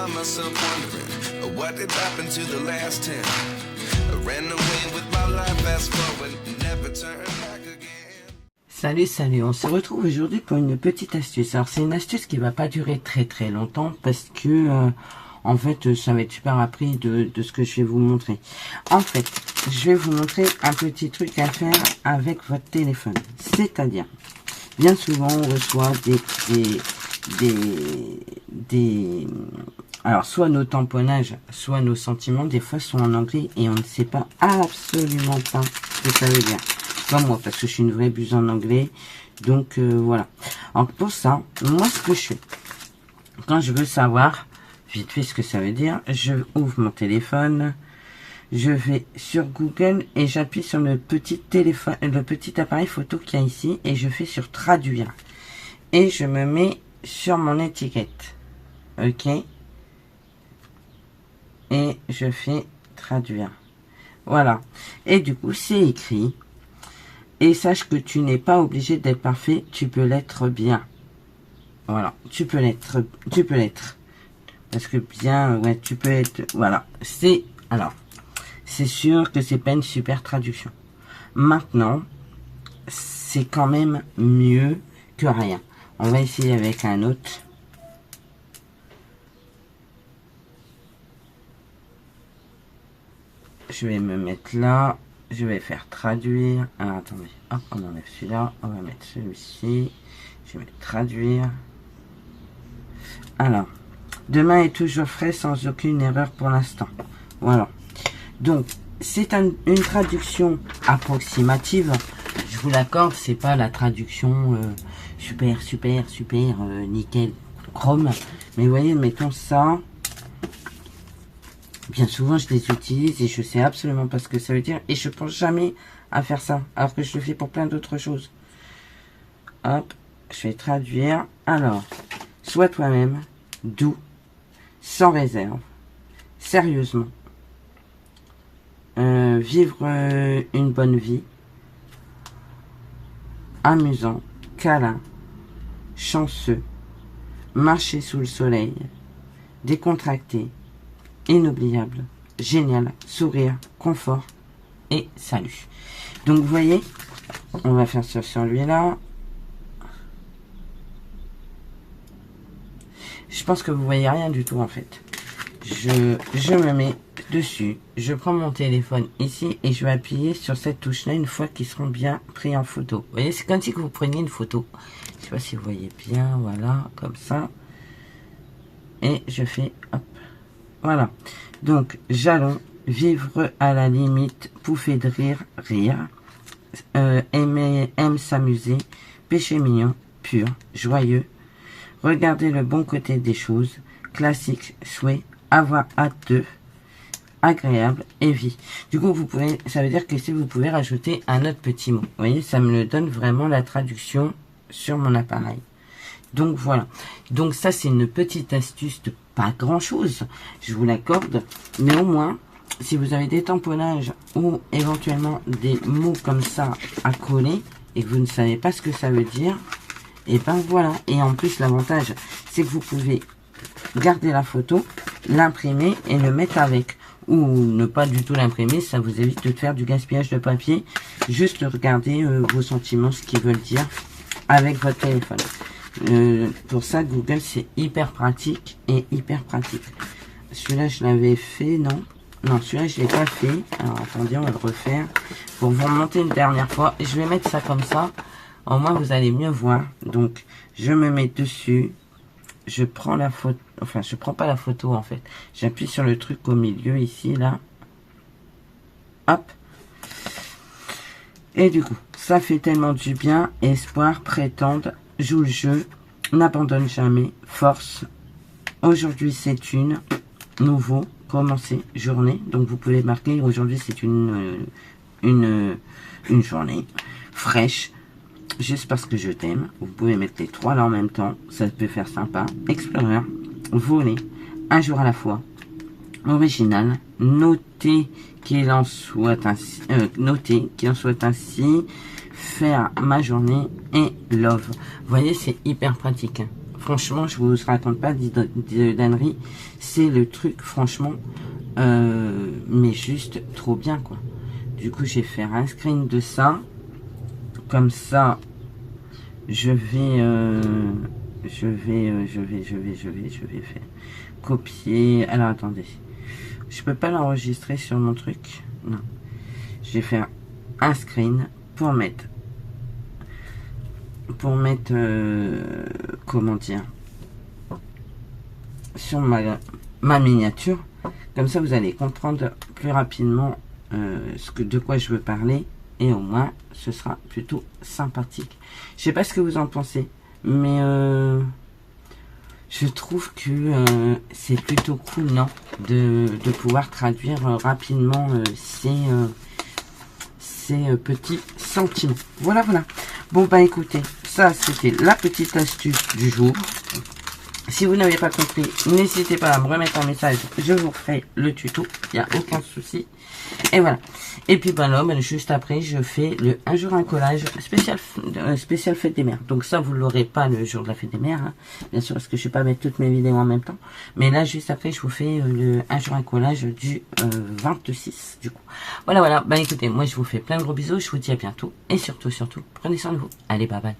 find myself wondering what did happen to the last 10. I ran away with my life, fast forward, never turn back again. Salut, on se retrouve aujourd'hui pour une petite astuce. Alors c'est une astuce qui va pas durer très longtemps parce que en fait ça va être super appris de ce que je vais vous montrer. En fait, je vais vous montrer un petit truc à faire avec votre téléphone. C'est-à-dire, bien souvent on reçoit alors soit nos tamponnages, soit nos sentiments, des fois sont en anglais et on ne sait pas absolument pas ce que ça veut dire. Pas moi, parce que je suis une vraie buse en anglais. Donc voilà. Alors pour ça, moi ce que je fais, quand je veux savoir vite fait ce que ça veut dire, je ouvre mon téléphone, je vais sur Google et j'appuie sur le petit téléphone, le petit appareil photo qu'il y a ici et je fais sur traduire. Et je me mets sur mon étiquette. Ok. Et je fais traduire. Voilà. Et du coup, c'est écrit. Et sache que tu n'es pas obligé d'être parfait, tu peux l'être bien. Voilà, tu peux l'être. Parce que bien, ouais, tu peux être, voilà. Alors, c'est sûr que c'est pas une super traduction. Maintenant, c'est quand même mieux que rien. On va essayer avec un autre. Je vais me mettre là. Je vais faire traduire. Alors, attendez. Hop, on enlève celui-là. On va mettre celui-ci. Je vais mettre traduire. Alors, demain est toujours frais sans aucune erreur pour l'instant. Voilà. Donc, c'est une traduction approximative. Je vous l'accorde, c'est pas la traduction super nickel chrome. Mais vous voyez, mettons ça. Bien souvent, je les utilise et je sais absolument pas ce que ça veut dire. Et je pense jamais à faire ça. Alors que je le fais pour plein d'autres choses. Hop, je vais traduire. Alors, sois toi-même, doux, sans réserve, sérieusement. Vivre une bonne vie. Amusant, câlin, chanceux. Marcher sous le soleil. Décontracté. Inoubliable, génial, sourire, confort et salut. Donc vous voyez, on va faire sur celui-là. Je pense que vous voyez rien du tout en fait. Je me mets dessus, je prends mon téléphone ici et je vais appuyer sur cette touche-là une fois qu'ils seront bien pris en photo. Vous voyez, c'est comme si vous preniez une photo. Je sais pas si vous voyez bien, voilà, comme ça. Et je fais hop. Voilà, donc jalon, vivre à la limite, pouffer de rire, aime s'amuser, péché mignon, pur, joyeux, regarder le bon côté des choses, classique, souhait, avoir hâte de, agréable et vie. Du coup, ça veut dire que si vous pouvez rajouter un autre petit mot. Vous voyez, ça me le donne vraiment la traduction sur mon appareil. Donc voilà, donc ça c'est une petite astuce de pas grand chose, je vous l'accorde, mais au moins, si vous avez des tamponnages ou éventuellement des mots comme ça à coller et que vous ne savez pas ce que ça veut dire, et ben voilà. Et en plus l'avantage, c'est que vous pouvez garder la photo, l'imprimer et le mettre avec. Ou ne pas du tout l'imprimer, ça vous évite de faire du gaspillage de papier, juste regarder vos sentiments, ce qu'ils veulent dire avec votre téléphone. Pour ça, Google, c'est hyper pratique et hyper pratique. Celui-là, je l'avais fait, non, celui-là, je l'ai pas fait. Alors, attendez, on va le refaire pour vous remonter une dernière fois. Je vais mettre ça comme ça. Au moins, vous allez mieux voir. Donc, je me mets dessus. Je prends la photo. Enfin, je prends pas la photo, en fait. J'appuie sur le truc au milieu, ici, là. Hop. Et du coup, ça fait tellement du bien. Espoir, prétendre. Joue le jeu, n'abandonne jamais, force. Aujourd'hui c'est une, nouveau, commencer, journée. Donc vous pouvez marquer, aujourd'hui c'est une journée fraîche, juste parce que je t'aime. Vous pouvez mettre les trois là en même temps, ça peut faire sympa. Explorer, voler, un jour à la fois, original, noter qu'il en soit ainsi, faire ma journée et love. Vous voyez, c'est hyper pratique. Hein. franchement, je vous raconte pas d'ânerie. C'est le truc, franchement, mais juste trop bien, quoi. Du coup, je vais faire un screen de ça. Comme ça, je vais faire copier. Alors, attendez. Je peux pas l'enregistrer sur mon truc. Non. Je vais faire un screen pour mettre comment dire, sur ma miniature. Comme ça, vous allez comprendre plus rapidement de quoi je veux parler. Et au moins, ce sera plutôt sympathique. Je sais pas ce que vous en pensez, mais je trouve que c'est plutôt cool, non, de pouvoir traduire rapidement ces petits sentiments. Voilà, voilà. Bon, bah écoutez, ça, c'était la petite astuce du jour. Si vous n'avez pas compris, n'hésitez pas à me remettre un message. Je vous ferai le tuto. Il n'y a aucun souci. Et voilà. Et puis ben là, juste après, je fais le un jour un collage spécial fête des mères. Donc ça, vous l'aurez pas le jour de la fête des mères, hein. Bien sûr, parce que je ne vais pas mettre toutes mes vidéos en même temps. Mais là, juste après, je vous fais le un jour un collage du 26 du coup. Voilà, voilà. Ben écoutez, moi je vous fais plein de gros bisous. Je vous dis à bientôt. Et surtout, prenez soin de vous. Allez, bye bye.